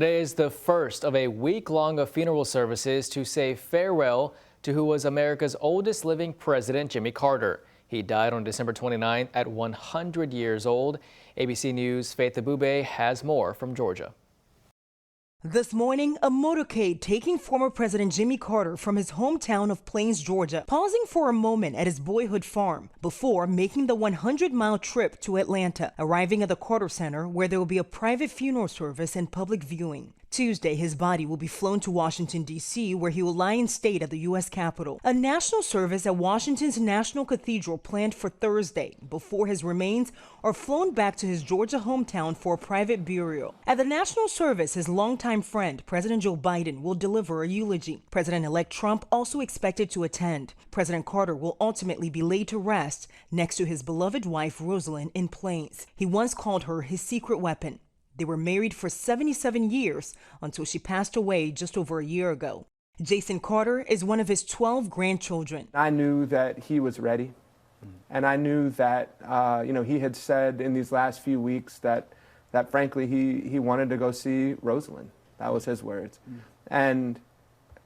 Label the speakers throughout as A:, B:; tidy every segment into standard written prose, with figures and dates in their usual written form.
A: Today is the first of a week-long of funeral services to say farewell to who was America's oldest living president, Jimmy Carter. He died on December 29th at 100 years old. ABC News' Faith Abube has more from Georgia.
B: This morning, a motorcade taking former President Jimmy Carter from his hometown of Plains, Georgia, pausing for a moment at his boyhood farm before making the 100-mile trip to Atlanta, arriving at the Carter Center where there will be a private funeral service and public viewing. Tuesday, his body will be flown to Washington, D.C., where he will lie in state at the U.S. Capitol. A national service at Washington's National Cathedral planned for Thursday before his remains are flown back to his Georgia hometown for a private burial. At the national service, his longtime friend, President Joe Biden, will deliver a eulogy. President-elect Trump also expected to attend. President Carter will ultimately be laid to rest next to his beloved wife, Rosalind, in Plains. He once called her his secret weapon. They were married for 77 years until she passed away just over a year ago. Jason Carter is one of his 12 grandchildren.
C: I knew that he was ready, and I knew that he had said in these last few weeks that frankly he wanted to go see Rosalind. That was his words, and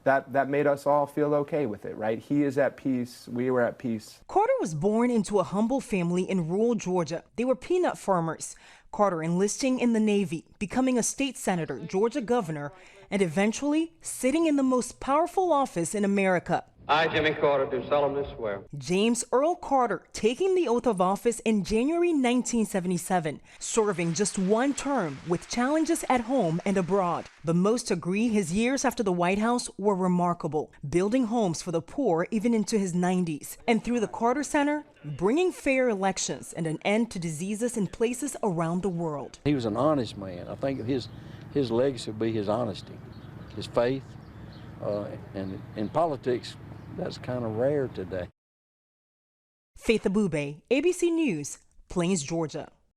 C: that made us all feel okay with it, right? He is at peace. We were at peace.
B: Carter was born into a humble family in rural Georgia. They were peanut farmers. Carter enlisting in the Navy, becoming a state senator, Georgia governor, and eventually sitting in the most powerful office in America.
D: I, Jimmy Carter, do solemnly swear.
B: James Earl Carter taking the oath of office in January 1977, serving just one term with challenges at home and abroad. But most agree his years after the White House were remarkable, building homes for the poor even into his 90s. And through the Carter Center, bringing fair elections and an end to diseases in places around the world.
E: He was an honest man. I think his legacy would be his honesty, his faith, and in politics, that's kind of rare today.
B: Faith Abube, ABC News, Plains, Georgia.